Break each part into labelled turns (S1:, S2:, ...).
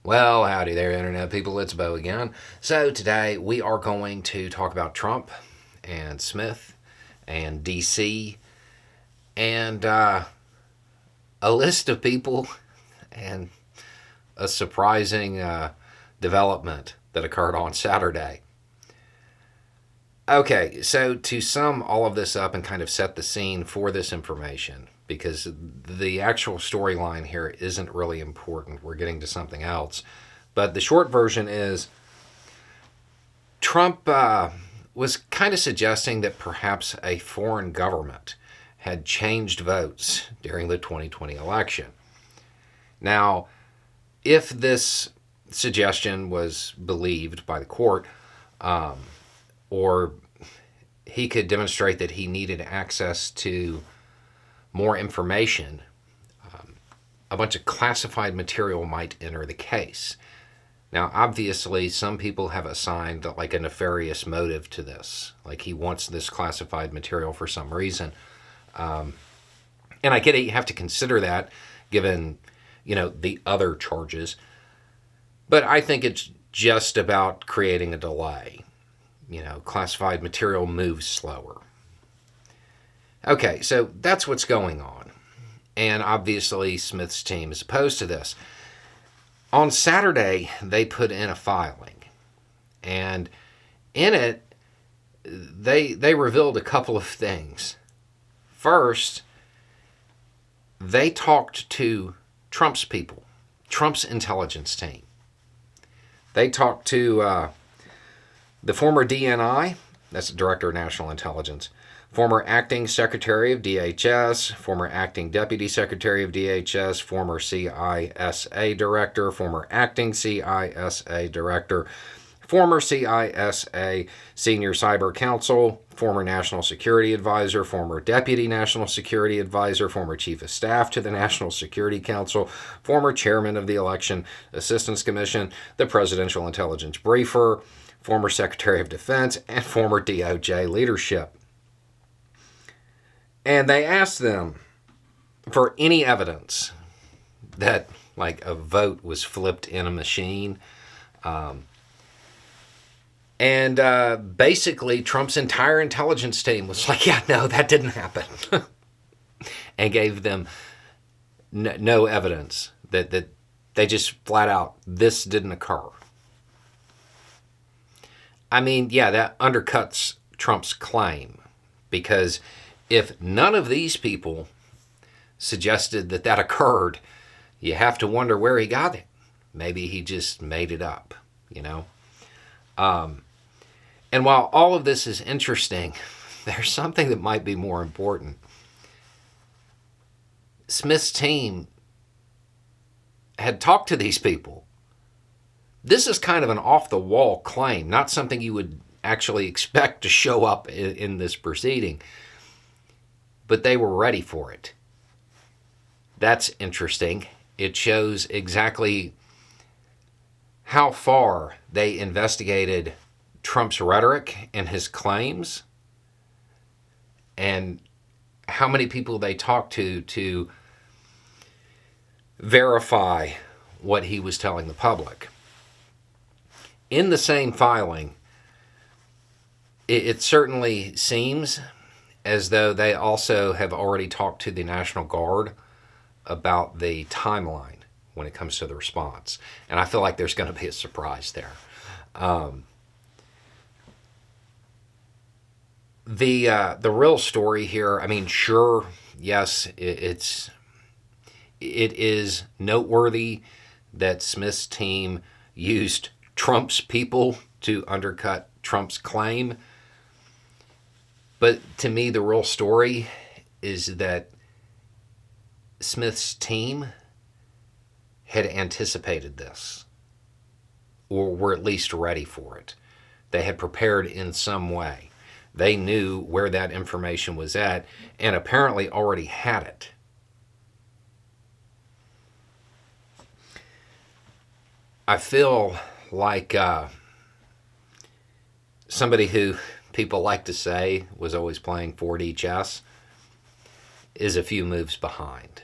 S1: Well, howdy there, Internet people. It's Bo again. So, today we are going to talk about Trump and Smith and DC and a list of people and a surprising development that occurred on Saturday. Okay, so to sum all of this up and kind of set the scene for this information, because the actual storyline here isn't really important. We're getting to something else. But the short version is Trump was kind of suggesting that perhaps a foreign government had changed votes during the 2020 election. Now, if this suggestion was believed by the court, or he could demonstrate that he needed access to more information, a bunch of classified material might enter the case. Now, obviously, some people have assigned like a nefarious motive to this, like he wants this classified material for some reason. And I get it, you have to consider that given, the other charges. But I think it's just about creating a delay. Classified material moves slower. Okay, so that's what's going on. And obviously, Smith's team is opposed to this. On Saturday, they put in a filing. And in it, they revealed a couple of things. First, they talked to Trump's people, Trump's intelligence team. They talked to the former DNI, that's the Director of National Intelligence, former Acting Secretary of DHS, former Acting Deputy Secretary of DHS, former CISA Director, former Acting CISA Director, former CISA Senior Cyber Counsel, former National Security Advisor, former Deputy National Security Advisor, former Chief of Staff to the National Security Council, former Chairman of the Election Assistance Commission, the Presidential Intelligence Briefer, former Secretary of Defense, and former DOJ leadership. And they asked them for any evidence that, like, a vote was flipped in a machine. Basically, Trump's entire intelligence team was like, yeah, no, that didn't happen. And gave them no evidence that they just flat out, this didn't occur. I mean, yeah, that undercuts Trump's claim, because if none of these people suggested that occurred, you have to wonder where he got it. Maybe he just made it up, And while all of this is interesting, there's something that might be more important. Smith's team had talked to these people. This is kind of an off-the-wall claim, not something you would actually expect to show up in this proceeding. But they were ready for it. That's interesting. It shows exactly how far they investigated Trump's rhetoric and his claims, and how many people they talked to verify what he was telling the public. In the same filing, it certainly seems as though they also have already talked to the National Guard about the timeline when it comes to the response. And I feel like there's going to be a surprise there. The real story here, I mean, sure, yes, it is noteworthy that Smith's team used Trump's people to undercut Trump's claim. But to me, the real story is that Smith's team had anticipated this, or were at least ready for it. They had prepared in some way. They knew where that information was at, and apparently already had it. I feel like somebody who people like to say was always playing 4D chess is a few moves behind.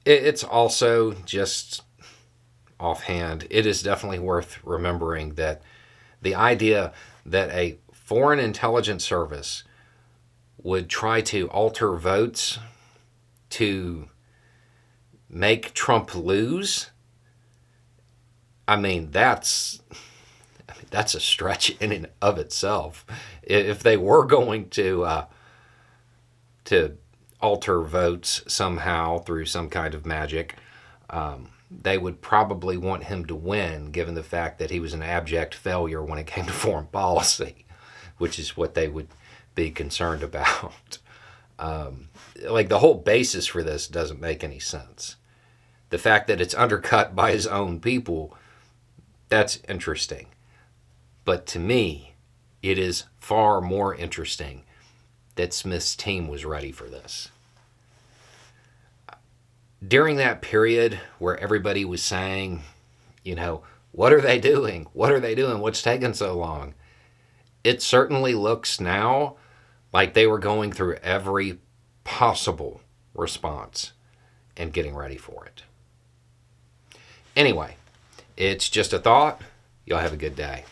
S1: It's also just offhand, it is definitely worth remembering that the idea that a foreign intelligence service would try to alter votes to make Trump lose, that's a stretch in and of itself. If they were going to alter votes somehow through some kind of magic, they would probably want him to win, given the fact that he was an abject failure when it came to foreign policy, which is what they would be concerned about. The whole basis for this doesn't make any sense. The fact that it's undercut by his own people, that's interesting. But to me, it is far more interesting that Smith's team was ready for this. During that period where everybody was saying, what are they doing? What are they doing? What's taking so long? It certainly looks now like they were going through every possible response and getting ready for it. Anyway, it's just a thought. Y'all have a good day.